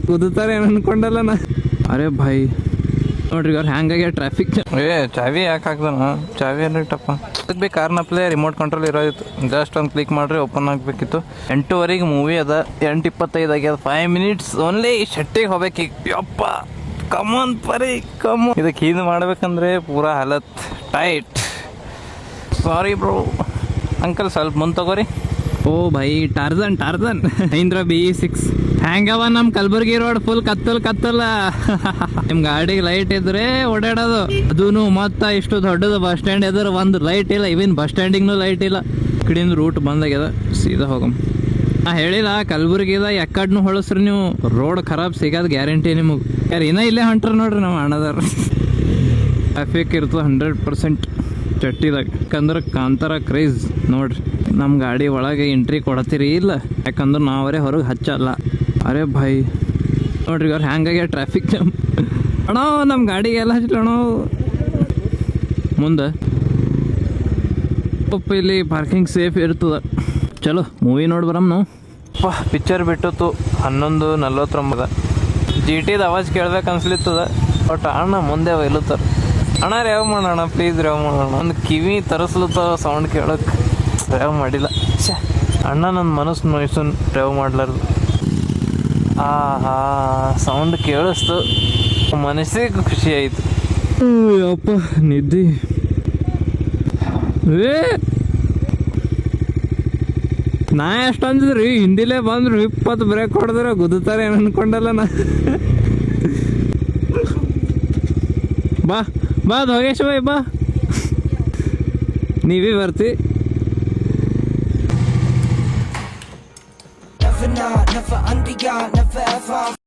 ಕುದುತ್ತಾರೆ ಏನು ಅನ್ಕೊಂಡಲ್ಲ ನಾ. ಅರೆ ಭಾಯ್ ನೋಡ್ರಿ ಅವ್ರು ಹ್ಯಾಂಗಾಗ್ಯ ಟ್ರಾಫಿಕ್. ಚಾವಿ ಯಾಕೆ ಹಾಕ್ದಾನ, ಚಾವಿ ಏನಿಟ್ಟಪ್ಪ ಬೇಕು ಕಾರ್ನಪ್ಲೇ ರಿಮೋಟ್ ಕಂಟ್ರೋಲ್ ಇರೋದಿತ್ತು. ಜಸ್ಟ್ ಒಂದು ಕ್ಲಿಕ್ ಮಾಡ್ರಿ ಓಪನ್ ಆಗಬೇಕಿತ್ತು. 8:15 ಮೂವಿ ಅದ, 8:25 ಆಗ್ಯದ. 5 ಮಿನಿಟ್ಸ್ ಓನ್ಲಿ. ಶೆಟ್ಟಿಗೆ ಹೋಗ್ಬೇಕು ಈಗ. ಯಪ್ಪ ಕಮನ್ ಪರಿ ಕಮ್. ಇದಕ್ಕೆ ಹಿಂದೆ ಮಾಡ್ಬೇಕಂದ್ರೆ ಪೂರಾ ಹಾಲತ್ ಟೈಟ್. ಸಾರಿ ಬ್ರೋ ಅಂಕಲ್, ಸ್ವಲ್ಪ ಮುಂದೆ ತಗೋರಿ. ಓ ಭಾಯ್ ಟಾರ್ಜನ್ ಮಹೀಂದ್ರ BE6 ಹ್ಯಾಂಗವ ನಮ್ಮ ಕಲಬುರ್ಗಿ ರೋಡ್ ಫುಲ್ ಕತ್ತಲ. ನಿಮ್ ಗಾಡಿಗೆ ಲೈಟ್ ಇದ್ರೆ ಓಡಾಡೋದು. ಅದೂನು ಮತ್ತ ಇಷ್ಟು ದೊಡ್ಡದು ಬಸ್ ಸ್ಟ್ಯಾಂಡ್ ಎದುರು ಒಂದು ಲೈಟ್ ಇಲ್ಲ. ಇವನ್ ಬಸ್ ಸ್ಟ್ಯಾಂಡಿಗೂ ಲೈಟ್ ಇಲ್ಲ. ಕಡೆಯಿಂದ ರೂಟ್ ಬಂದಾಗ್ಯದ, ಸೀದಾ ಹೋಗಮ್. ನಾ ಹೇಳಿಲ್ಲ ಕಲಬುರ್ಗಿದ ಎಕ್ಕಡ್ನು ಹೊಳಸ್ರಿ ನೀವು, ರೋಡ್ ಖರಾಬ್ ಸಿಗೋದು ಗ್ಯಾರಂಟಿ ನಿಮಗೆ. ಯಾರು ಇನ್ನೂ ಇಲ್ಲೇ ಹೊಂಟ್ರ ನೋಡ್ರಿ ನಮ್ಮ ಅಣ್ಣದಾರ. ಟ್ರಾಫಿಕ್ ಇರ್ತದೆ 100% ಚಟ್ಟಿದಾಗ. ಯಾಕಂದ್ರೆ ಕಾಂತಾರ ಕ್ರೇಜ್ ನೋಡ್ರಿ. ನಮ್ಮ ಗಾಡಿ ಒಳಗೆ ಎಂಟ್ರಿ ಕೊಡತ್ತೀರಿ ಇಲ್ಲ, ಯಾಕಂದ್ರೆ ನಾವರೇ ಹೊರಗೆ ಹಚ್ಚಲ್ಲ. ಅರೆ ಭಾಯ್ ನೋಡ್ರಿ ಅವ್ರು ಹ್ಯಾಂಗಾಗ್ಯ ಟ್ರಾಫಿಕ್ ಜಾಮ್. ಅಣ್ಣ ನಮ್ಮ ಗಾಡಿಗೆಲ್ಲ ಹಚ್ಚಲಣ್ಣ ಮುಂದೆ. ಇಲ್ಲಿ ಪಾರ್ಕಿಂಗ್ ಸೇಫ್ ಇರ್ತದ. ಚಲೋ ಮೂವಿ ನೋಡಿ ಬರಮ್ ನಾವು. ಪಿಕ್ಚರ್ ಬಿಟ್ಟತ್ತು 11:49. GTದ ಅವಾಜ್ ಕೇಳ್ಬೇಕು ಅನ್ಸ್ಲಿತ್ತದ. ಬಟ್ ಅಣ್ಣ ಮುಂದೆ ಒಯ್ಲತ್ತಾರ. ಅಣ್ಣ ರೇವ್ ಮಾಡೋಣ ಪ್ಲೀಸ್, ರೇವ್ ಮಾಡೋಣ. ಒಂದು ಕಿವಿ ತರಿಸ್ಲತ್ತಾವ ಸೌಂಡ್ ಕೇಳಕ್ಕೆ. ರೇವ್ ಮಾಡಿಲ್ಲ. ಅಣ್ಣ ನನ್ನ ಮನಸ್ಸು ನೋಯ್ಸನ್ ರೇವ್ ಮಾಡ್ಲಾರ್ದು. ಸೌಂಡ್ ಕೇಳಿಸ್ತು, ಮನಸ್ಸಿಗೆ ಖುಷಿ ಆಯಿತು. ಅಪ್ಪ ನಿದ್ದೆ. ನಾ ಎಷ್ಟು ಅಂದಿದ್ರಿ ಹಿಂದಿಲೇ ಬಂದ್ರು 20 ಬ್ರೇಕ್ ಹೊಡೆದ್ರೆ ಗುದ್ದುತ್ತಾರೆ ಏನು ಅನ್ಕೊಂಡಲ್ಲ ನಾ. ಬಾ ಯೋಗೇಶ್ ಭಾಯ್ ಬಾ, ನೀವೇ ಬರ್ತಿ.